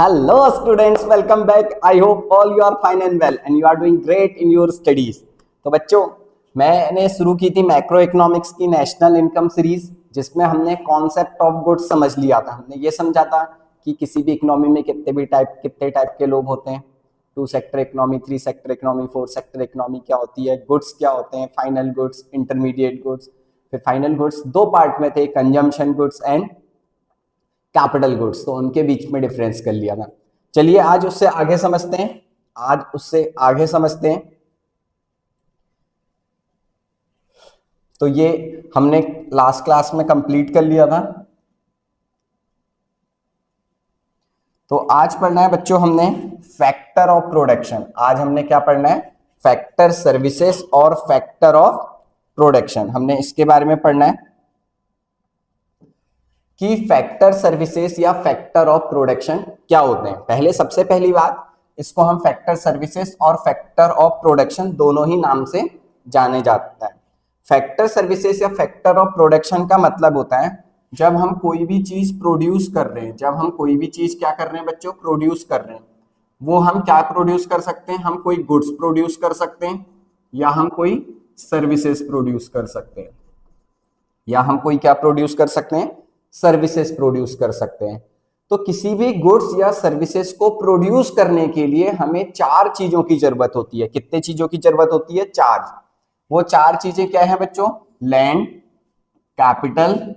Hello students, welcome back. I hope all you are fine and well and you are doing great in your studies. तो बच्चों, मैंने शुरू की थी macro economics की national income series, जिसमें हमने कॉन्सेप्ट ऑफ गुड्स समझ लिया था। हमने ये समझा था कि किसी भी इकोनॉमी में कितने टाइप के लोग होते हैं। 2 sector economy, 3 sector economy, 4 sector economy क्या होती है, गुड्स क्या होते हैं, फाइनल गुड्स, इंटरमीडिएट गुड्स। फिर फाइनल गुड्स 2 पार्ट में थे, consumption goods and capital goods. तो उनके बीच में डिफरेंस कर लिया था। चलिए आज उससे आगे समझते हैं। तो ये हमने लास्ट क्लास में कंप्लीट कर लिया था। तो आज पढ़ना है बच्चों हमने फैक्टर ऑफ प्रोडक्शन। आज हमने क्या पढ़ना है? फैक्टर सर्विसेज और फैक्टर ऑफ प्रोडक्शन। हमने इसके बारे में पढ़ना है कि फैक्टर सर्विसेज या फैक्टर ऑफ प्रोडक्शन क्या होते हैं। पहले सबसे पहली बात, इसको हम फैक्टर सर्विसेज और फैक्टर ऑफ प्रोडक्शन दोनों ही नाम से जाने जाता है। फैक्टर सर्विसेज या फैक्टर ऑफ प्रोडक्शन का मतलब होता है जब हम कोई भी चीज प्रोड्यूस कर रहे हैं, जब हम कोई भी चीज क्या कर रहे हैं बच्चों, प्रोड्यूस कर रहे हैं। वो हम क्या प्रोड्यूस कर सकते हैं? हम कोई गुड्स प्रोड्यूस कर सकते हैं, या हम कोई सर्विसेज प्रोड्यूस कर सकते हैं, या हम कोई क्या प्रोड्यूस कर सकते हैं? सर्विसेज प्रोड्यूस कर सकते हैं। तो किसी भी गुड्स या सर्विसेज को प्रोड्यूस करने के लिए हमें 4 चीजों की जरूरत होती है। कितने चीजों की जरूरत होती है? 4। वो 4 चीजें क्या है बच्चों? Land, capital,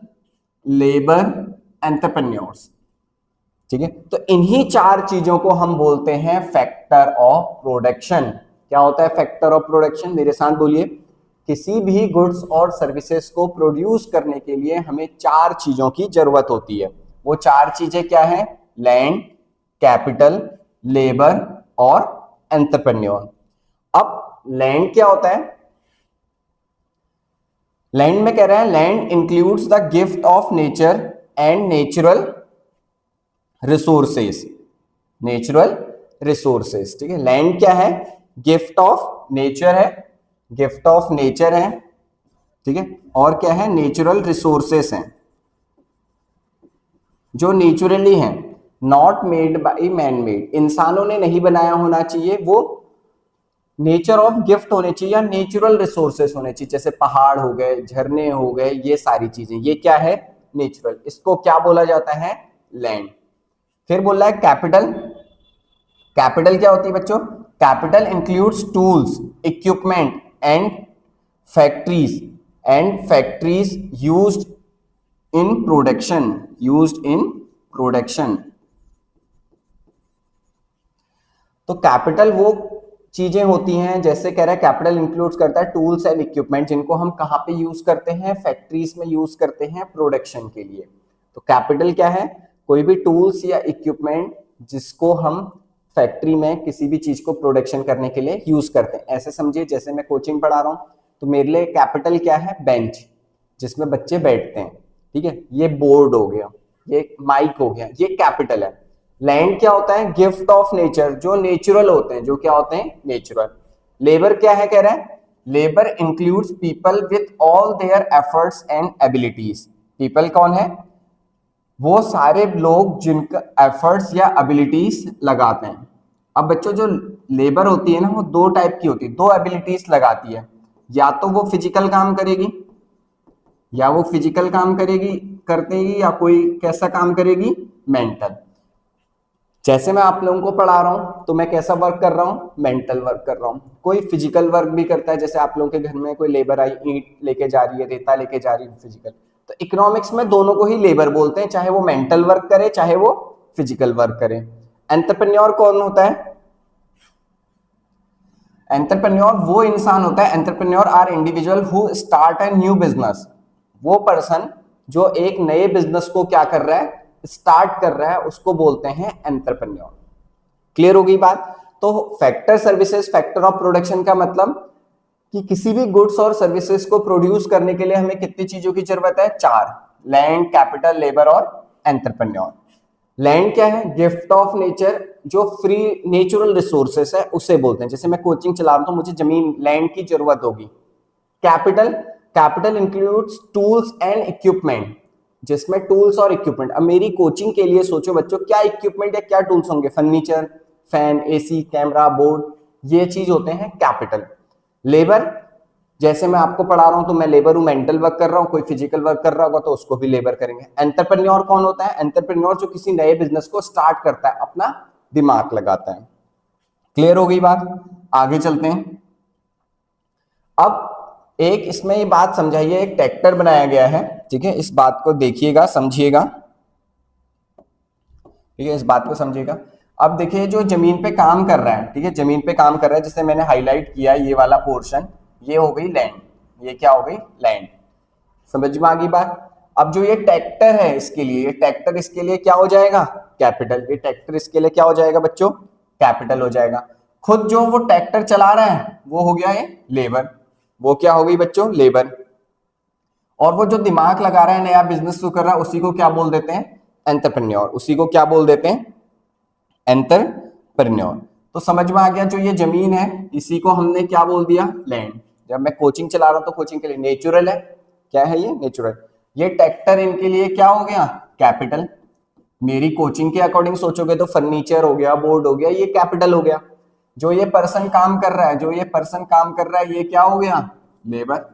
labour, entrepreneurs. ठीक है, तो इन्हीं 4 चीजों को हम बोलते हैं फैक्टर ऑफ प्रोडक्शन। क्या होता है फैक्टर ऑफ प्रोडक्शन? मेरे साथ बोलिए। किसी भी गुड्स और सर्विसेज को प्रोड्यूस करने के लिए हमें 4 चीजों की जरूरत होती है। वो 4 चीजें क्या है? लैंड, कैपिटल, लेबर और एंटरप्रेन्योर। अब लैंड क्या होता है? लैंड में कह रहा है land includes the gift of nature and natural resources. Natural resources, ठीक है। लैंड क्या है? गिफ्ट ऑफ नेचर है, गिफ्ट ऑफ नेचर है, ठीक है। और क्या है? नेचुरल रिसोर्सेस हैं जो नेचुरली हैं, not made by man made. इंसानों ने नहीं बनाया होना चाहिए, वो नेचर ऑफ गिफ्ट होने चाहिए या नेचुरल रिसोर्सेस होने चाहिए। जैसे पहाड़ हो गए, झरने हो गए, ये सारी चीजें, ये क्या है? नेचुरल। इसको क्या बोला जाता है? लैंड। फिर बोल रहा है कैपिटल। कैपिटल क्या होती है बच्चों? Capital includes tools, equipment and factories used in production. तो कैपिटल वो चीजें होती हैं, जैसे कह रहा है कैपिटल इंक्लूड्स करता है टूल्स एंड इक्विपमेंट, जिनको हम कहां पे यूज करते हैं? फैक्ट्रीज में यूज करते हैं प्रोडक्शन के लिए। तो कैपिटल क्या है? कोई भी टूल्स या इक्विपमेंट जिसको हम फैक्ट्री में किसी भी चीज को प्रोडक्शन करने के लिए यूज करते हैं। ऐसे समझिए, जैसे मैं कोचिंग पढ़ा रहा हूं तो मेरे लिए कैपिटल क्या है? बेंच, जिसमें बच्चे बैठते हैं, ठीक है। ये बोर्ड हो गया, ये माइक हो गया, ये कैपिटल है। लैंड क्या होता है? गिफ्ट ऑफ नेचर, जो नेचुरल होते हैं, जो क्या होते हैं? नेचुरल। लेबर क्या है? कह रहा है labour includes people with all their efforts and abilities. People कौन है? वो सारे लोग जिनका एफर्ट्स या एबिलिटीज लगाते हैं। अब बच्चों जो लेबर होती है ना, वो 2 टाइप की होती है, 2 एबिलिटीज लगाती है। या तो वो फिजिकल काम करेगी, करतेगी, या कोई कैसा काम करेगी? मेंटल। जैसे मैं आप लोगों को पढ़ा रहा हूं तो मैं कैसा वर्क कर रहा हूं? मेंटल वर्क कर रहा हूं। कोई फिजिकल वर्क भी करता है, जैसे आप लोगों के घर में कोई लेबर आई, ईंट लेके जा रही है, रेता लेके जा रही है, फिजिकल। तो इकोनॉमिक्स में दोनों को ही लेबर बोलते हैं, चाहे वो मेंटल वर्क करे, चाहे वो फिजिकल वर्क करे। एंटरप्रेन्योर कौन होता है? एंटरप्रेन्योर वो इंसान होता है, entrepreneur or individual who start a new business. वो पर्सन जो एक नए बिजनेस को क्या कर रहा है? स्टार्ट कर रहा है, उसको बोलते हैं एंटरप्रेन्योर। क्लियर हो गई बात? तो factor services, factor of production का मतलब कि किसी भी गुड्स और सर्विसेज को प्रोड्यूस करने के लिए हमें कितनी चीजों की जरूरत है? 4। लैंड, कैपिटल, लेबर और एंटरप्रेन्योर। लैंड क्या है? गिफ्ट ऑफ नेचर, जो फ्री नेचुरल रिसोर्सेस है उसे बोलते हैं। जैसे मैं कोचिंग चला रहा हूं तो मुझे जमीन, लैंड की जरूरत होगी। Capital includes tools and equipment, जिसमें टूल्स और इक्विपमेंट, अब मेरी कोचिंग के लिए सोचो बच्चों क्या इक्विपमेंट या क्या टूल्स होंगे, furniture, fan, AC, camera, board, ये चीज होते हैं कैपिटल। लेबर, जैसे मैं आपको पढ़ा रहा हूं तो मैं लेबर हूं, मेंटल वर्क कर रहा हूं, कोई फिजिकल वर्क कर रहा होगा तो उसको भी लेबर करेंगे। एंटरप्रेन्योर कौन होता है? एंटरप्रेन्योर जो किसी नए बिजनेस को स्टार्ट करता है, अपना दिमाग लगाता है। क्लियर हो गई बात? आगे चलते हैं। अब एक इसमें ये बात समझाइए, एक ट्रैक्टर बनाया गया है, ठीक है, इस बात को देखिएगा, समझिएगा, ठीक है, इस बात को समझिएगा। अब देखिए जो जमीन पे काम कर रहा है, ठीक है, जमीन पे काम कर रहा है, जिसे मैंने हाईलाइट किया ये वाला पोर्शन, ये हो गई लैंड, ये क्या हो गई? लैंड। समझ में आ गई बात? अब जो ये ट्रैक्टर है इसके लिए, ये ट्रैक्टर इसके लिए क्या हो जाएगा? कैपिटल। ये ट्रैक्टर इसके लिए क्या हो जाएगा बच्चों? कैपिटल हो जाएगा। खुद जो वो ट्रैक्टर चला रहा है वो हो गया ये लेबर, वो क्या हो गई बच्चों? लेबर। और वो जो दिमाग लगा रहा है, नया बिजनेस शुरू कर रहा है, उसी को क्या बोल देते हैं? एंटरप्रेन्योर। उसी को क्या बोल देते हैं? एंटरप्रेन्योर। तो समझ में आ गया, जो ये जमीन है इसी को हमने क्या बोल दिया? लैंड। जब मैं कोचिंग चला रहा हूं तो कोचिंग के लिए नेचुरल है, क्या है ये? नेचुरल। ये ट्रैक्टर इनके लिए क्या हो गया? कैपिटल। मेरी कोचिंग के अकॉर्डिंग सोचोगे तो फर्नीचर हो गया, बोर्ड हो गया, ये कैपिटल हो गया। जो ये पर्सन काम कर रहा है, जो ये पर्सन काम कर रहा है, ये क्या हो गया? लेबर।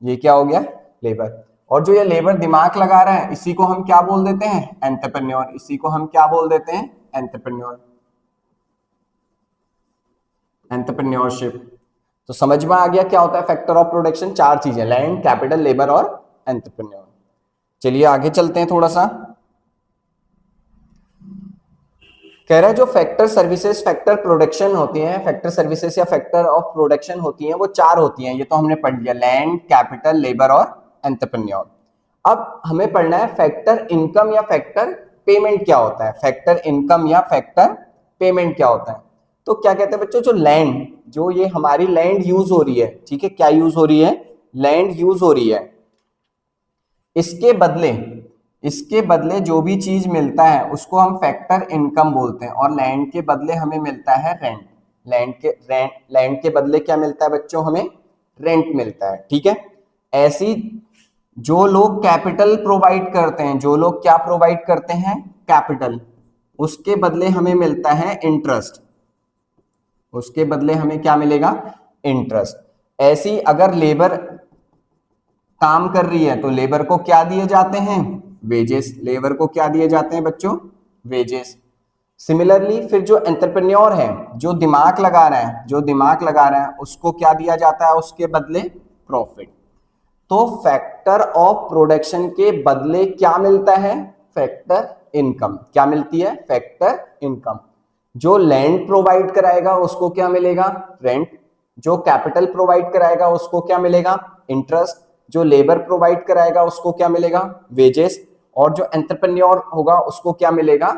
ये क्या हो गया? लेबर। और जो ये लेबर दिमाग लगा रहा है, इसी को हम क्या बोल देते हैं? एंटरप्रेन्योर। इसी को हम क्या बोल देते हैं? Entrepreneur, entrepreneurship. तो समझ में आ गया क्या होता है फैक्टर ऑफ प्रोडक्शन? चार चीजें, लैंड, कैपिटल, लेबर और एंटरप्रेन्योर। चलिए आगे चलते हैं थोड़ा सा। कह रहा है जो फैक्टर सर्विसेज, फैक्टर प्रोडक्शन होती हैं, फैक्टर सर्विसेज या फैक्टर ऑफ प्रोडक्शन होती हैं, वो चार होती हैं। ये तो हमने पढ़ लिया, लैंड, कैपिटल, लेबर और एंटरप्रेन्योर। अब हमें पढ़ना है फैक्टर इनकम या फैक्टर पेमेंट क्या होता है। फैक्टर इनकम या फैक्टर पेमेंट क्या होता है? तो क्या कहते हैं बच्चों, जो लैंड, जो ये हमारी लैंड यूज हो रही है, ठीक है, क्या यूज हो रही है? लैंड यूज हो रही है। इसके बदले जो भी चीज मिलता है उसको हम फैक्टर इनकम बोलते हैं। और लैंड के बदले हमें मिलता है रेंट। लैंड के बदले क्या मिलता है बच्चों? हमें रेंट मिलता है, ठीक है। ऐसी जो लोग कैपिटल प्रोवाइड करते हैं, जो लोग क्या प्रोवाइड करते हैं? कैपिटल, उसके बदले हमें मिलता है इंटरेस्ट। उसके बदले हमें क्या मिलेगा? इंटरेस्ट। ऐसी अगर लेबर काम कर रही है तो लेबर को क्या दिए जाते हैं? वेजेस। लेबर को क्या दिए जाते हैं बच्चों? वेजेस। सिमिलरली फिर जो एंटरप्रेन्योर है, जो दिमाग लगा रहा है, जो दिमाग लगा रहा है, उसको क्या दिया जाता है उसके बदले? प्रॉफिट। तो फैक्टर ऑफ प्रोडक्शन के बदले क्या मिलता है? Factor income. क्या मिलती है? Factor income. जो लैंड प्रोवाइड कराएगा उसको क्या मिलेगा? रेंट। जो कैपिटल प्रोवाइड कराएगा उसको क्या मिलेगा? इंटरेस्ट। जो लेबर प्रोवाइड कराएगा उसको क्या मिलेगा? वेजेस। और जो एंटरप्रेन्योर होगा उसको क्या मिलेगा?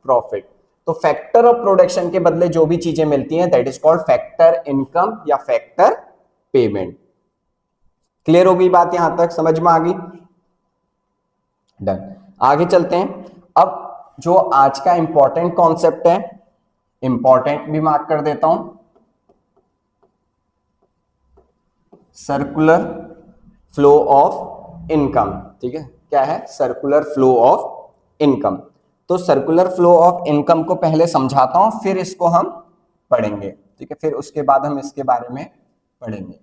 प्रॉफिट। तो फैक्टर ऑफ प्रोडक्शन के बदले जो भी चीजें मिलती हैं that is called factor income या फैक्टर पेमेंट। क्लियर हो गई बात? यहां तक समझ में आ गई? डन। आगे चलते हैं। अब जो आज का इंपॉर्टेंट कॉन्सेप्ट है, इंपॉर्टेंट भी मार्क कर देता हूं, सर्कुलर फ्लो ऑफ इनकम। ठीक है, क्या है? Circular flow of income. तो सर्कुलर फ्लो ऑफ इनकम को पहले समझाता हूं, फिर इसको हम पढ़ेंगे, ठीक है, फिर उसके बाद हम इसके बारे में पढ़ेंगे।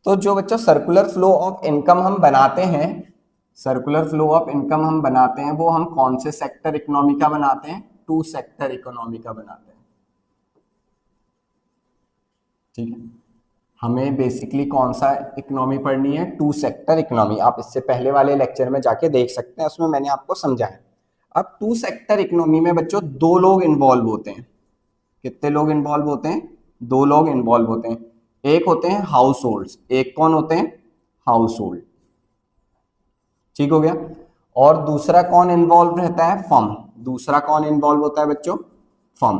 तो जो बच्चों सर्कुलर फ्लो ऑफ इनकम हम बनाते हैं, सर्कुलर फ्लो ऑफ इनकम हम बनाते हैं, वो हम कौन से सेक्टर इकोनॉमी का बनाते हैं? टू सेक्टर इकोनॉमी का बनाते हैं, ठीक है। हमें बेसिकली कौन सा इकोनॉमी पढ़नी है? Two sector economy. आप इससे पहले वाले लेक्चर में जाके देख सकते हैं, उसमें मैंने आपको समझाया। अब टू सेक्टर इकोनॉमी में बच्चों दो लोग इन्वॉल्व होते हैं। कितने लोग इन्वॉल्व होते हैं? दो लोग इन्वॉल्व होते हैं। एक होते हैं हाउस होल्ड्स, एक कौन होते हैं? हाउस होल्ड, ठीक हो गया। और दूसरा कौन इन्वॉल्व रहता है? फर्म। दूसरा कौन इन्वॉल्व होता है बच्चों? फर्म।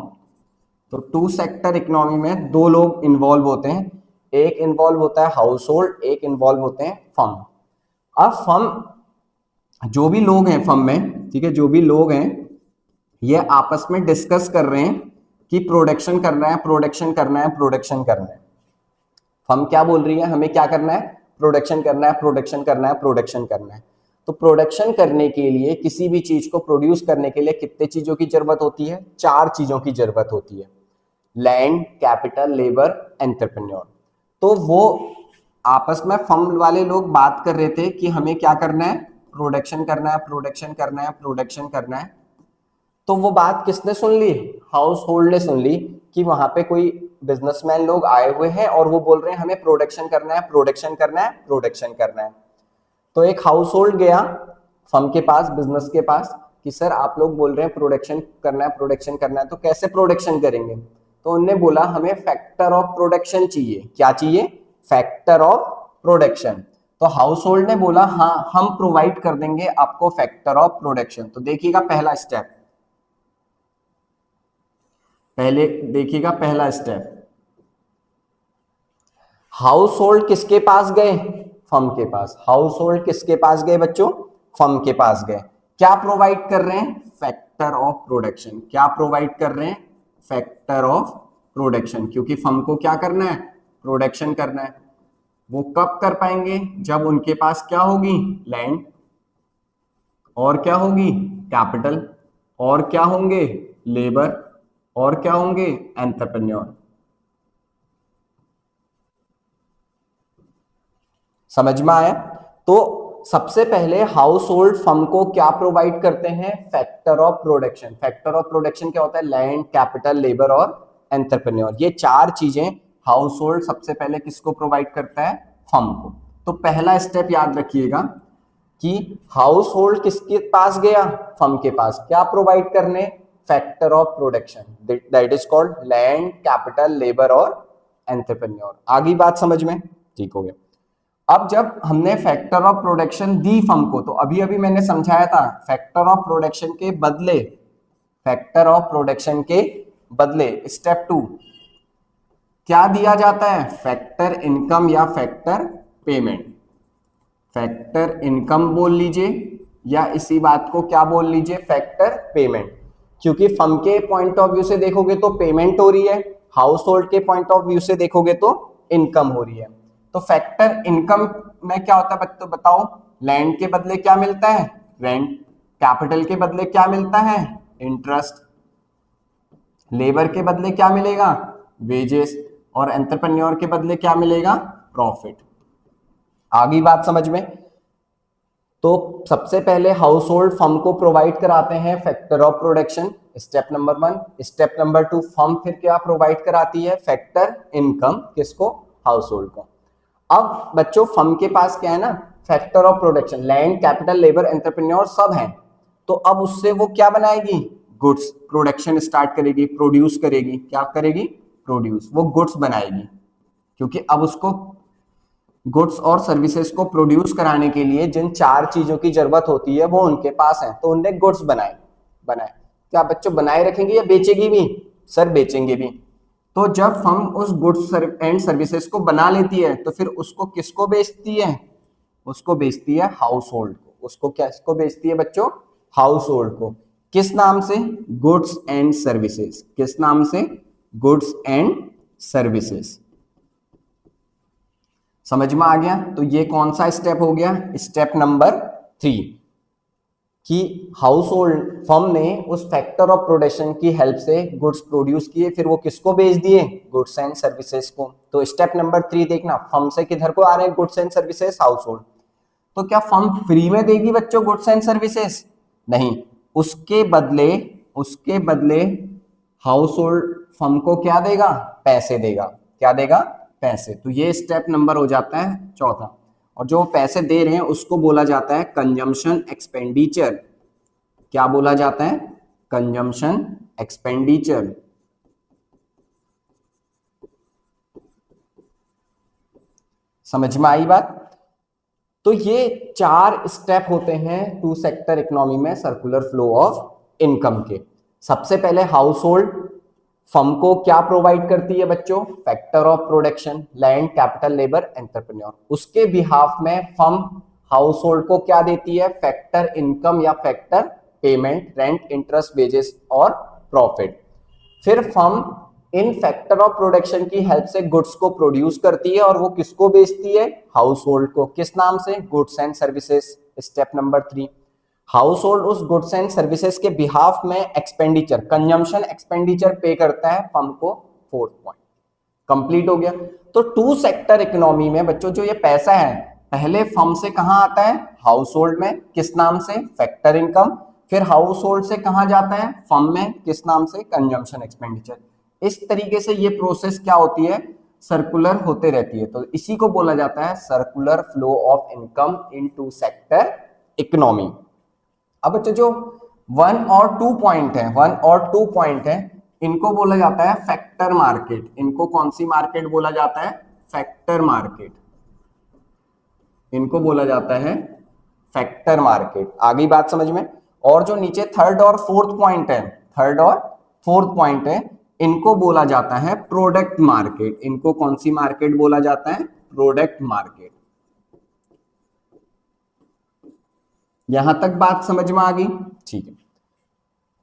तो टू सेक्टर इकोनॉमी में दो लोग इन्वॉल्व होते हैं, एक इन्वॉल्व होता है हाउस होल्ड, एक इन्वॉल्व होते हैं फर्म। अब फर्म, जो भी लोग हैं फर्म में, ठीक है, जो भी लोग हैं ये आपस में डिस्कस कर रहे हैं कि प्रोडक्शन करना है, प्रोडक्शन करना है, प्रोडक्शन करना है। फर्म क्या बोल रही है? हमें क्या करना है? प्रोडक्शन करना है, प्रोडक्शन करना है, प्रोडक्शन करना है। तो प्रोडक्शन करने के लिए, किसी भी चीज को प्रोड्यूस करने के लिए कितने चीजों की जरूरत होती है? 4 चीजों की जरूरत होती है, लैंड, कैपिटल, लेबर, एंटरप्रेन्योर। तो वो आपस में फर्म वाले लोग बात कर रहे थे कि हमें क्या करना है, प्रोडक्शन करना है, प्रोडक्शन करना है, प्रोडक्शन करना है। तो वो बात किसने सुन ली? हाउस होल्ड ने सुन ली कि वहां पे कोई बिजनेसमैन लोग आए हुए हैं और वो बोल रहे हैं हमें प्रोडक्शन करना है, प्रोडक्शन करना है, प्रोडक्शन करना है। तो एक हाउस होल्ड गया फर्म के पास, बिजनेस के पास, कि सर आप लोग बोल रहे हैं प्रोडक्शन करना है, प्रोडक्शन करना है, तो कैसे प्रोडक्शन करेंगे? तो उन्होंने बोला हमें फैक्टर ऑफ प्रोडक्शन चाहिए। क्या चाहिए? Factor of production. तो हाउस होल्ड ने बोला हाँ हम प्रोवाइड कर देंगे आपको फैक्टर ऑफ प्रोडक्शन। तो देखिएगा पहला स्टेप, पहले देखिएगा पहला स्टेप, हाउस होल्ड किसके पास गए? फर्म के पास। हाउस होल्ड किसके पास गए बच्चों? फर्म के पास गए। क्या प्रोवाइड कर रहे हैं? Factor of production. क्या प्रोवाइड कर रहे हैं? फैक्टर ऑफ प्रोडक्शन, क्योंकि फर्म को क्या करना है? प्रोडक्शन करना है। वो कब कर पाएंगे? जब उनके पास क्या होगी? लैंड, और क्या होगी? कैपिटल, और क्या होंगे? लेबर, और क्या होंगे? एंटरप्रेन्योर। समझ में आया? तो सबसे पहले हाउस होल्ड फर्म को क्या प्रोवाइड करते हैं? Factor of production. Factor of production क्या होता है? लैंड, कैपिटल, लेबर और एंटरप्रेन्योर। ये 4 चीजें हाउस होल्ड सबसे पहले किसको प्रोवाइड करता है? फर्म को। तो पहला स्टेप याद रखिएगा कि हाउस होल्ड किसके पास गया? फर्म के पास। क्या प्रोवाइड करने? Factor of production, that is called land, capital, labour और एंटरप्रेन्योर। आगे बात समझ में? ठीक हो गया। अब जब हमने factor of production the firm को, तो अभी अभी मैंने समझाया था फैक्टर ऑफ प्रोडक्शन के बदले, फैक्टर ऑफ प्रोडक्शन के बदले स्टेप 2 क्या दिया जाता है? फैक्टर इनकम या फैक्टर पेमेंट। फैक्टर इनकम बोल लीजिए या इसी बात को क्या बोल लीजिए? Factor payment. क्योंकि फर्म के पॉइंट ऑफ व्यू से देखोगे तो पेमेंट हो रही है, हाउस होल्ड के पॉइंट ऑफ व्यू से देखोगे तो इनकम हो रही है। तो फैक्टर इनकम में क्या होता है तो बताओ? लैंड के बदले क्या मिलता है? रेंट। कैपिटल के बदले क्या मिलता है? इंटरेस्ट। लेबर के बदले क्या मिलेगा? वेजेस। और एंटरप्रेन्योर के बदले क्या मिलेगा? प्रॉफिट। आगे बात समझ में? तो सबसे पहले हाउस होल्ड फर्म को प्रोवाइड कराते हैं factor of production, step number 1। Step number 2 firm फिर क्या प्रोवाइड कराती है? Factor income. किसको? हाउस होल्ड को। अब बच्चों फर्म के पास क्या है ना? Factor of production, land, capital, labour, entrepreneur सब हैं। तो अब उससे वो क्या बनाएगी? गुड्स। प्रोडक्शन स्टार्ट करेगी, प्रोड्यूस करेगी। क्या करेगी? प्रोड्यूस। वो गुड्स बनाएगी, क्योंकि अब उसको गुड्स और सर्विसेज को प्रोड्यूस कराने के लिए जिन 4 चीजों की जरूरत होती है वो उनके पास है। तो उनने गुड्स बनाए। क्या बच्चों बनाए रखेंगे या बेचेगी भी? सर बेचेंगे भी। तो जब फर्म उस गुड्स एंड सर्विसेज को बना लेती है तो फिर उसको किसको बेचती है? उसको बेचती है हाउस होल्ड को। उसको क्या इसको बेचती है बच्चों? हाउस होल्ड को। किस नाम से? Goods and services. किस नाम से? Goods and services. समझ में आ गया? तो ये कौन सा स्टेप हो गया? स्टेप नंबर 3 कि हाउस होल्ड फर्म ने उस फैक्टर ऑफ प्रोडक्शन की हेल्प से गुड्स प्रोड्यूस किए, फिर वो किसको बेच दिए? गुड्स एंड सर्विसेज को। तो स्टेप नंबर 3 देखना, फर्म से किधर को आ रहे हैं? Goods and services, house hold. तो क्या फर्म फ्री में देगी बच्चों गुड्स एंड सर्विसेज? नहीं, उसके बदले हाउस होल्ड फर्म को क्या देगा? पैसे देगा। क्या देगा? पैसे। तो ये स्टेप नंबर हो जाता है 4था। और जो पैसे दे रहे हैं उसको बोला जाता है कंजम्पशन एक्सपेंडिचर। क्या बोला जाता है? Consumption expenditure. समझ में आई बात? तो ये 4 स्टेप होते हैं 2 सेक्टर इकोनॉमी में सर्कुलर फ्लो ऑफ इनकम के। सबसे पहले हाउस होल्ड फर्म को क्या प्रोवाइड करती है बच्चों? Factor of production, land, capital, labour, entrepreneur. उसके बिहाफ में फर्म हाउस होल्ड को क्या देती है? फैक्टर इनकम या factor payment, rent, interest, wages और प्रॉफिट। फिर firm in factor of production की हेल्प से गुड्स को प्रोड्यूस करती है और वो किसको बेचती है? हाउस होल्ड को। किस नाम से? Goods and services. Step number 3, house hold उस गुड्स एंड सर्विसेज के बिहाफ में एक्सपेंडिचर, कंजम्पशन एक्सपेंडिचर पे करता है फर्म को, 4th पॉइंट कंप्लीट हो गया। तो टू सेक्टर इकोनॉमी में बच्चों जो ये पैसा है पहले फर्म से कहां आता है, हाउस होल्ड में, किस नाम से, फैक्टर इनकम, फिर हाउस होल्ड से कहां जाता है, फर्म में, किस नाम से, कंजम्पशन एक्सपेंडिचर। इस तरीके से ये प्रोसेस क्या होती है, सर्कुलर होते रहती है। तो इसी को बोला जाता है circular flow of income in two sector economy. अब बच्चों जो 1 और 2 पॉइंट है, 1 और 2 पॉइंट है, इनको बोला जाता है फैक्टर मार्केट। इनको कौन सी मार्केट बोला जाता है, फैक्टर मार्केट। इनको बोला जाता है फैक्टर मार्केट। आगे बात समझ में। और जो नीचे 3rd और 4th पॉइंट है, 3rd और 4th पॉइंट है, इनको बोला जाता है प्रोडक्ट मार्केट। इनको कौन सी मार्केट बोला जाता है, प्रोडक्ट मार्केट। यहां तक बात समझ में आ गई, ठीक है।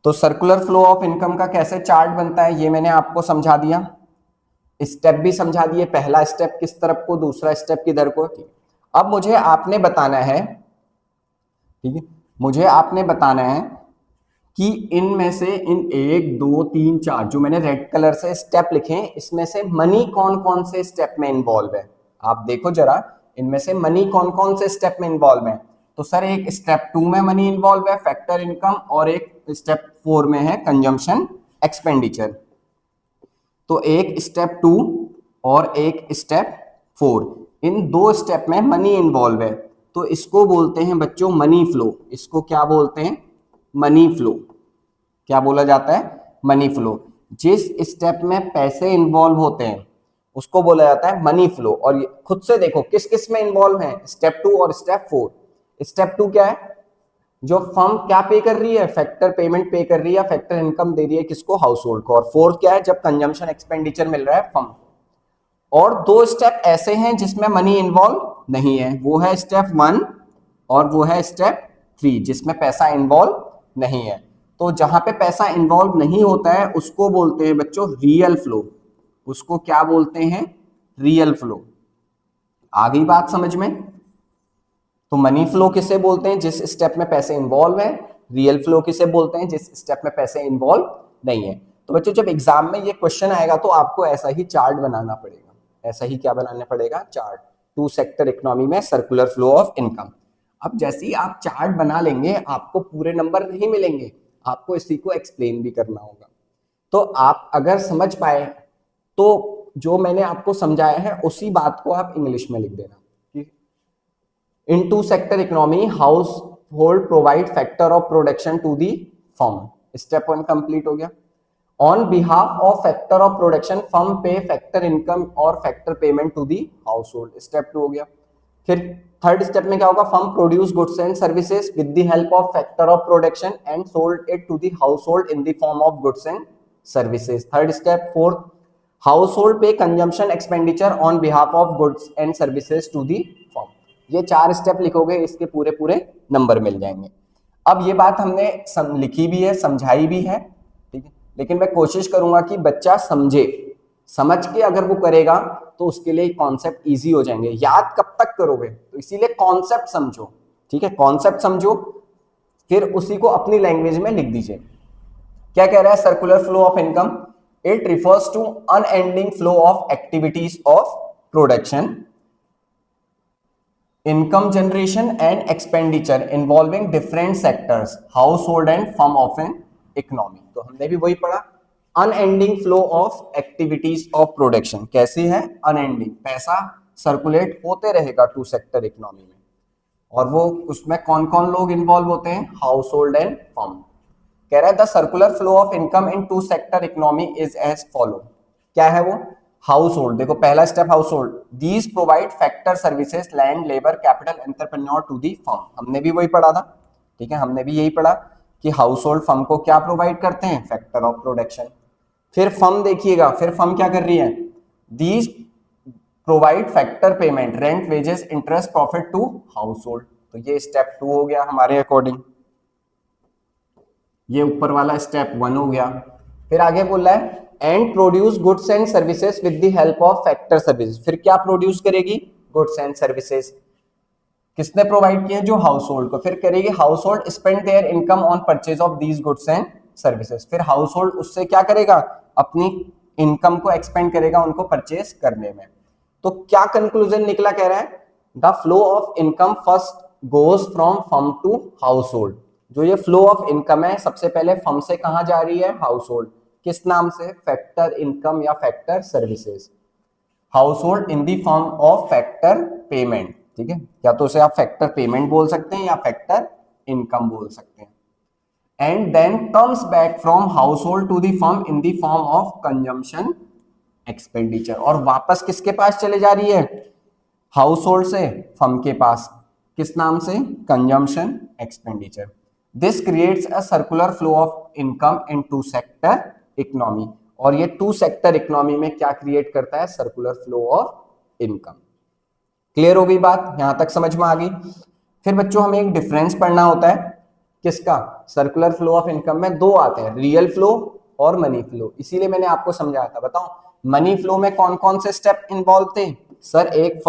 तो सर्कुलर फ्लो ऑफ इनकम का कैसे चार्ट बनता है ये मैंने आपको समझा दिया, स्टेप भी समझा दिए, पहला स्टेप किस तरफ को, दूसरा स्टेप किधर को, ठीक है। अब मुझे आपने बताना है, ठीक है, मुझे आपने बताना है कि इनमें से इन 1 2 3 4 जो मैंने रेड कलर से स्टेप लिखे हैं, इसमें से मनी कौन कौन से स्टेप में इन्वॉल्व है। आप देखो जरा, इनमें से मनी कौन कौन से स्टेप में इन्वॉल्व है। तो सर एक स्टेप 2 में मनी इन्वॉल्व है, फैक्टर इनकम, और एक स्टेप 4 में है कंजम्पशन एक्सपेंडिचर। तो एक स्टेप 2 और एक स्टेप 4, इन 2 स्टेप में मनी इन्वॉल्व है। तो इसको बोलते हैं बच्चों मनी फ्लो। इसको क्या बोलते हैं, मनी फ्लो। क्या बोला जाता है, मनी फ्लो। जिस स्टेप में पैसे इन्वॉल्व होते हैं उसको बोला जाता है मनी फ्लो। और खुद से देखो किस किस में इन्वॉल्व है, स्टेप 2 और स्टेप 4। स्टेप 2 क्या है, जो फर्म क्या पे कर रही है, फैक्टर पेमेंट पे कर रही है, फैक्टर इनकम दे रही है किसको, हाउस होल्ड को। और 4th क्या है, जब कंजम्पशन एक्सपेंडिचर मिल रहा है फर्म। और 2 स्टेप ऐसे हैं जिसमें मनी इन्वॉल्व नहीं है, वो है स्टेप 1 और वो है स्टेप 3 जिसमें पैसा इन्वॉल्व नहीं है। तो जहां पे पैसा इन्वॉल्व नहीं होता है उसको बोलते हैं बच्चों रियल फ्लो। उसको क्या बोलते हैं, रियल फ्लो। आ गई बात समझ में। तो मनी फ्लो किसे बोलते हैं, जिस स्टेप में पैसे इन्वॉल्व है। रियल फ्लो किसे बोलते हैं, जिस स्टेप में पैसे इन्वॉल्व नहीं है। तो बच्चों जब एग्जाम में ये क्वेश्चन आएगा तो आपको ऐसा ही चार्ट बनाना पड़ेगा। ऐसा ही क्या बनाना पड़ेगा, चार्ट। टू सेक्टर इकोनॉमी में सर्कुलर फ्लो ऑफ इनकम। अब जैसे ही आप चार्ट बना लेंगे आपको पूरे नंबर नहीं मिलेंगे, आपको इसी को एक्सप्लेन भी करना होगा। तो आप अगर समझ पाए तो जो मैंने आपको समझाया है उसी बात को आप इंग्लिश में लिख देना। In two sector economy household provide factor of production to the firm. Step 1 complete हो गया। On behalf of factor of production firm pay factor income और factor payment to the household. Step 2 हो गया। फिर 3rd step में क्या होगा, firm produce goods and services with the help of factor of production and sold it to the household in the form of goods and services. 3rd step 4th, household pay consumption expenditure on behalf of goods and services to the firm. ये 4 step लिखोगे, इसके पूरे पूरे number मिल जाएंगे। अब ये बात हमने लिखी भी है, समझाई भी है, ठीक है, लेकिन मैं कोशिश करूंगा कि बच्चा समझे। समझ के अगर वो करेगा तो उसके लिए कॉन्सेप्ट इजी हो जाएंगे। याद कब तक करोगे, तो इसीलिए कॉन्सेप्ट समझो, ठीक है, कॉन्सेप्ट समझो, फिर उसी को अपनी लैंग्वेज में लिख दीजिए। क्या कह रहा है, circular flow of income, it refers to unending flow of activities of production, income generation and expenditure involving different sectors, household and firm of an economy। तो हमने भी वही पढ़ा, unending flow of activities of production। कैसी है, unending, पैसा circulate होते रहेगा टू सेक्टर इकोनॉमी में। और वो उसमें कौन कौन लोग इन्वॉल्व होते हैं, हाउस होल्ड एंड फर्म। कह रहा है the circular flow of income in two sector economy is as follow. क्या है वो, हाउस होल्ड। देखो पहला step household, these provide factor services land labour capital entrepreneur to the firm. हमने भी वही पढ़ा था, ठीक है, हमने भी यही पढ़ा कि हाउस होल्ड फर्म को क्या प्रोवाइड करते हैं, फैक्टर ऑफ प्रोडक्शन। फिर फर्म देखिएगा, फिर फर्म क्या कर रही है, these provide factor payment rent wages interest profit to household. तो ये स्टेप 2 हो गया हमारे अकॉर्डिंग। ये ऊपर वाला स्टेप 1 हो गया। फिर आगे बोल रहा है and produce goods and services with the help of factor services. फिर क्या प्रोड्यूस करेगी, गुड्स एंड सर्विसेज। किसने प्रोवाइड किया? जो हाउस होल्ड को। फिर करेगी house hold spend there income on purchase of these goods and services. फिर हाउस होल्ड उससे क्या करेगा? अपनी इनकम को एक्सपेंड करेगा उनको परचेज करने में। तो क्या कंक्लूजन निकला? कह रहा है the flow of income first goes from firm to household. जो ये फ्लो ऑफ इनकम है सबसे पहले फर्म से कहां जा रही है? House hold. किस नाम से? फैक्टर इनकम या factor services. House hold in the form of factor payment. ठीक है, या तो उसे आप फैक्टर पेमेंट बोल सकते हैं या फैक्टर इनकम बोल सकते हैं। And then comes back from household to the firm in the form of consumption expenditure. और वापस किसके पास चले जा रही है? हाउस होल्ड से फर्म के पास। किस नाम से? Consumption expenditure. This creates a circular flow of income in two sector economy. और ये टू सेक्टर इकोनॉमी में क्या क्रिएट करता है? Circular flow of income. Clear हो गई बात? यहां तक समझ में आ गई? फिर बच्चों हमें एक डिफरेंस पढ़ना होता है। किसका? सर्कुलर फ्लो ऑफ इनकम में दो आते हैं, रियल फ्लो और मनी फ्लो। इसीलिए मैंने आपको समझाया था। बताओ मनी फ्लो में कौन कौन से स्टेप इन्वॉल्व थे? सर एक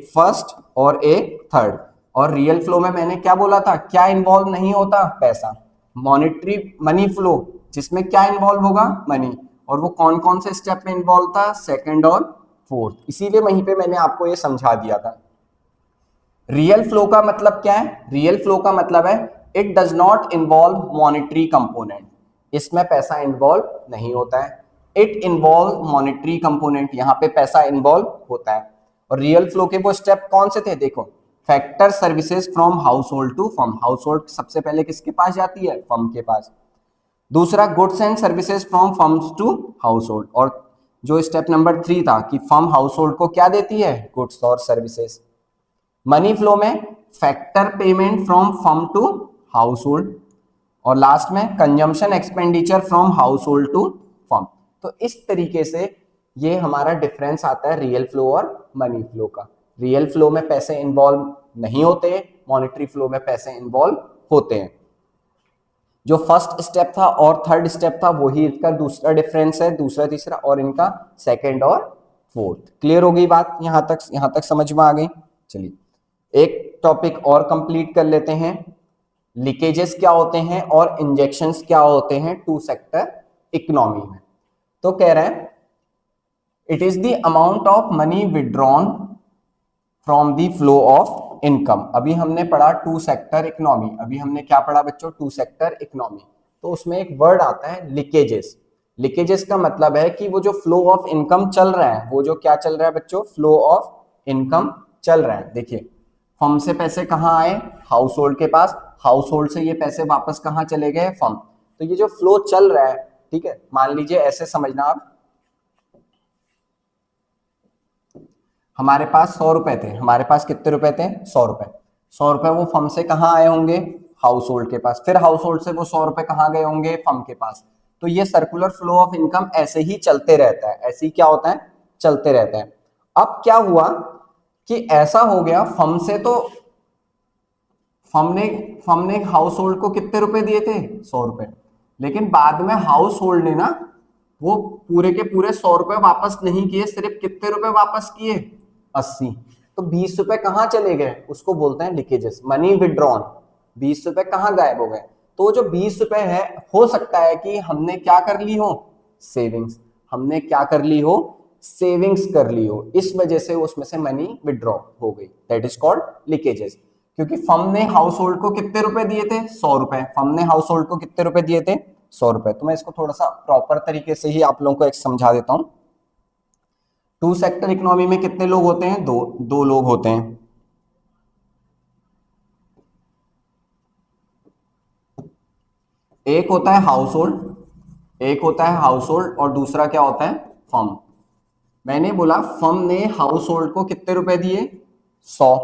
फर्स्ट और एक थर्ड। और रियल फ्लो में मैंने क्या बोला था? क्या इन्वॉल्व नहीं होता? पैसा। मॉनेटरी मनी फ्लो जिसमें क्या इन्वॉल्व होगा? मनी। और वो कौन कौन से स्टेप में इन्वॉल्व था? सेकंड और फोर्थ। इसीलिए वहीं पे मैंने आपको ये समझा दिया था। रियल फ्लो का मतलब क्या है? रियल फ्लो का मतलब है it does not involve monetary component. इसमें पैसा इन्वॉल्व नहीं होता है। इट इन्वॉल्व मॉनेटरी कंपोनेंट, यहां पे पैसा इन्वॉल्व होता है। और रियल फ्लो के वो स्टेप कौन से थे? देखो, factor services from household to firm. Household सबसे पहले किसके पास जाती है? फर्म के पास। दूसरा goods and services from firms to household. और जो स्टेप नंबर 3 था कि फर्म हाउस होल्ड को क्या देती है? गुड्स और सर्विसेज। मनी फ्लो में factor payment from firm to household. और लास्ट में consumption expenditure from household to firm. तो इस तरीके से ये हमारा डिफरेंस आता है रियल फ्लो और मनी फ्लो का। रियल फ्लो में पैसे इन्वॉल्व नहीं होते, मॉनेटरी फ्लो में पैसे इन्वॉल्व होते हैं। जो फर्स्ट स्टेप था और थर्ड स्टेप था वही इसका दूसरा डिफरेंस है, दूसरा तीसरा, और इनका सेकंड और फोर्थ। क्लियर हो गई बात? यहां तक समझ में आ गई? चलिए एक टॉपिक और कंप्लीट कर लेते हैं। लीकेजेस क्या होते हैं और इंजेक्शंस क्या होते हैं टू सेक्टर इकोनॉमी में। तो कह रहे हैं it is the amount of money withdrawn from the flow of income. अभी हमने पढ़ा टू सेक्टर इकोनॉमी। अभी हमने क्या पढ़ा बच्चों? Two sector economy. तो उसमें एक वर्ड आता है लीकेजेस। लीकेजेस का मतलब है कि वो जो फ्लो ऑफ इनकम चल रहा है, वो जो क्या चल रहा है बच्चों? फ्लो ऑफ इनकम चल रहा है। देखिए फर्म से पैसे कहाँ आए? हाउस होल्ड के पास। हाउस होल्ड से ये पैसे वापस कहाँ चले गए? फर्म। तो ये जो फ्लो चल रहा है, ठीक है, मान लीजिए ऐसे समझना आप, हमारे पास 100 रुपए थे। हमारे पास कितने रुपए थे? 100 रुपए। 100 रुपए वो फर्म से कहाँ आए होंगे? हाउस होल्ड के पास। फिर हाउस होल्ड से वो 100 रुपए कहाँ गए होंगे? फर्म के पास। तो ये सर्कुलर फ्लो ऑफ इनकम ऐसे ही चलते रहता है। ऐसे ही क्या होता है? चलते रहता है। अब क्या हुआ कि ऐसा हो गया फर्म से, तो फर्म ने हाउस होल्ड को कितने रुपए दिए थे? 100 रुपए। लेकिन बाद में हाउस होल्ड ने ना वो पूरे के पूरे 100 रुपए वापस नहीं किए, सिर्फ कितने रुपए वापस किए? 80। तो 20 रुपए कहां चले गए? उसको बोलते हैं लीकेजेस, मनी विड्रॉन। 20 रुपए कहां गायब हो गए? तो जो 20 रुपए है, हो सकता है कि हमने क्या कर ली हो? सेविंग्स। हमने क्या कर ली हो? सेविंग्स कर ली हो। इस वजह से उसमें से मनी विड्रॉ हो गई। That is called leakages. क्योंकि फर्म ने हाउस होल्ड को कितने रुपए दिए थे? 100 रुपए। फर्म ने हाउस होल्ड को कितने रुपए दिए थे? 100 रुपए। तो मैं इसको थोड़ा सा प्रॉपर तरीके से ही आप लोगों को एक समझा देता हूं। टू सेक्टर इकोनॉमी में कितने लोग होते हैं? दो लोग होते हैं। एक होता है हाउस होल्ड, एक होता है हाउस होल्ड, और दूसरा क्या होता है? फर्म। मैंने बोला फर्म ने हाउस होल्ड को कितने रुपए दिए? 100।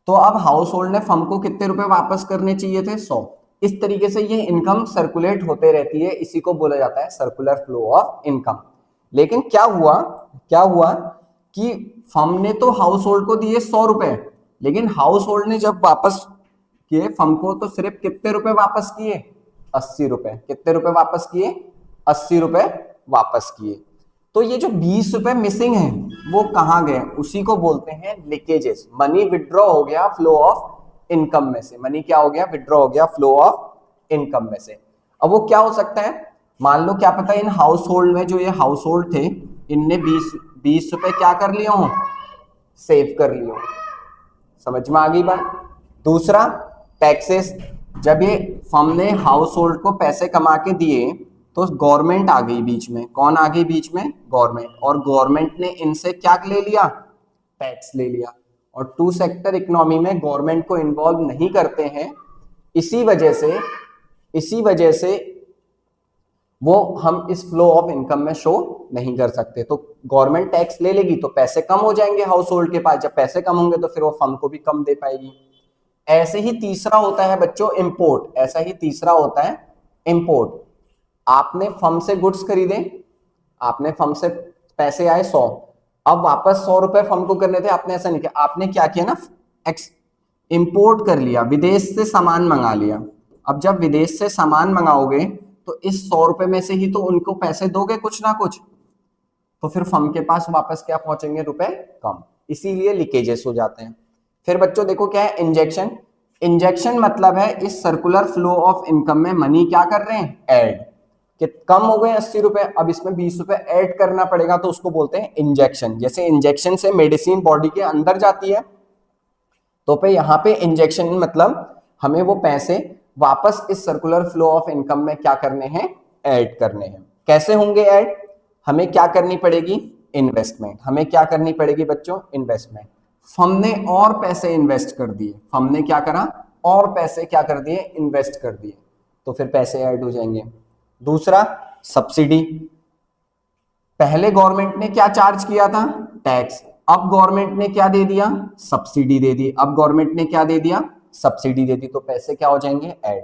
तो अब हाउस होल्ड ने फर्म को कितने रुपए वापस करने चाहिए थे? 100। इस तरीके से ये इनकम सर्कुलेट होते रहती है। इसी को बोला जाता है सर्कुलर फ्लो ऑफ इनकम। लेकिन क्या हुआ कि फर्म ने तो हाउस होल्ड को दिए 100 रुपए, लेकिन हाउस होल्ड ने जब वापस किए फर्म को, तो सिर्फ कितने रुपए वापस किए? 80 रुपए। कितने रुपए वापस किए? 80 रुपए वापस किए। तो ये जो 20 रुपए मिसिंग है वो कहाँ गए, उसी को बोलते हैं लीकेजेस। मनी विड्रॉ हो गया फ्लो ऑफ इनकम में से, मनी क्या हो गया, विड्रॉ हो गया फ्लो ऑफ इनकम में से। अब वो क्या हो सकता है, मान लो क्या पता इन हाउस होल्ड में, जो ये हाउस होल्ड थे, इनने 20 रुपए क्या कर लिए हो, सेव कर लिए हो। समझ में आ गई बात। दूसरा टैक्सेस, जब ये फर्म ने हाउस होल्ड को पैसे कमा के दिए तो गवर्नमेंट आ गई बीच में। कौन आ गई बीच में, गवर्नमेंट। और गवर्नमेंट ने इनसे क्या ले लिया, टैक्स ले लिया। और टू सेक्टर इकोनॉमी में गवर्नमेंट को इन्वॉल्व नहीं करते हैं, इसी वजह से वो हम इस फ्लो ऑफ इनकम में शो नहीं कर सकते। तो गवर्नमेंट टैक्स ले लेगी तो पैसे कम हो जाएंगे हाउस होल्ड के पास, जब पैसे कम होंगे तो फिर वो फर्म को भी कम दे पाएगी। ऐसे ही तीसरा होता है बच्चों इंपोर्ट, ऐसा ही तीसरा होता है इंपोर्ट। आपने फर्म से गुड्स खरीदे, आपने फर्म से पैसे आए 100, अब वापस 100 रुपए फर्म को करने थे, आपने ऐसा नहीं किया, आपने क्या किया ना, इंपोर्ट कर लिया, विदेश से सामान मंगा लिया। अब जब विदेश से सामान मंगाओगे तो इस 100 रुपए में से ही तो उनको पैसे दोगे कुछ ना कुछ, तो फिर फर्म के पास वापस क्या पहुंचेंगे, रुपए कम, इसीलिए लीकेजेस हो जाते हैं। फिर बच्चों देखो क्या है इंजेक्शन। इंजेक्शन मतलब है इस सर्कुलर फ्लो ऑफ इनकम में मनी क्या कर रहे हैं, ऐड, कि कम हो गए 80 रुपए, अब इसमें 20 रुपए ऐड करना पड़ेगा, तो उसको बोलते हैं इंजेक्शन। जैसे इंजेक्शन से मेडिसिन बॉडी के अंदर जाती है, तो पे यहाँ पे इंजेक्शन मतलब हमें वो पैसे वापस इस सर्कुलर फ्लो ऑफ इनकम में क्या करने हैं, ऐड करने हैं। कैसे होंगे ऐड, हमें क्या करनी पड़ेगी, इन्वेस्टमेंट। हमें क्या करनी पड़ेगी बच्चों, इन्वेस्टमेंट। फर्म ने और पैसे इन्वेस्ट कर दिए, फर्म ने क्या करा, और पैसे क्या कर दिए, इन्वेस्ट कर दिए, तो फिर पैसे ऐड हो जाएंगे। दूसरा सब्सिडी, पहले गवर्नमेंट ने क्या चार्ज किया था, टैक्स, अब गवर्नमेंट ने क्या दे दिया, सब्सिडी दे दी। अब गवर्नमेंट ने क्या दे दिया, सब्सिडी दे दी, तो पैसे क्या हो जाएंगे, ऐड।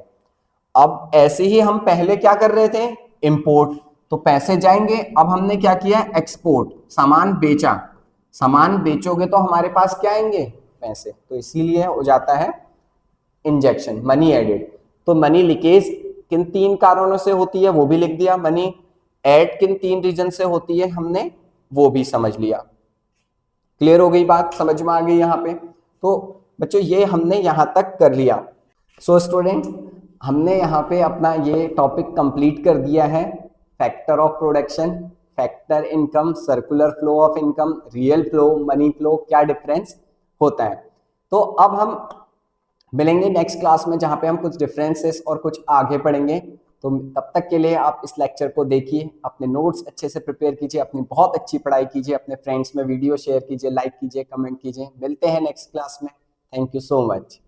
अब ऐसे ही हम पहले क्या कर रहे थे, इंपोर्ट, तो पैसे जाएंगे। अब हमने क्या किया, एक्सपोर्ट, सामान बेचा, सामान बेचोगे तो हमारे पास क्या आएंगे, पैसे, तो इसीलिए हो जाता है इंजेक्शन, मनी एडेड। तो मनी लीकेज किन 3 कारणों से होती है वो भी लिख दिया, मनी ऐड किन 3 रीजन से होती है हमने वो भी समझ लिया। क्लियर हो गई बात, समझ में आ गई यहाँ पे। तो बच्चों ये हमने यहाँ तक कर लिया। सो स्टूडेंट्स, हमने यहाँ पे अपना ये टॉपिक कंप्लीट कर दिया है, factor of production, factor income, circular flow of income, real flow, money flow, क्या डिफरेंस होता है। तो अब हम मिलेंगे नेक्स्ट क्लास में, जहाँ पे हम कुछ डिफरेंसेस और कुछ आगे पढ़ेंगे। तो तब तक के लिए आप इस लेक्चर को देखिए, अपने नोट्स अच्छे से प्रिपेयर कीजिए, अपनी बहुत अच्छी पढ़ाई कीजिए, अपने फ्रेंड्स में वीडियो शेयर कीजिए, लाइक कीजिए, कमेंट कीजिए। मिलते हैं नेक्स्ट क्लास में। Thank you so much.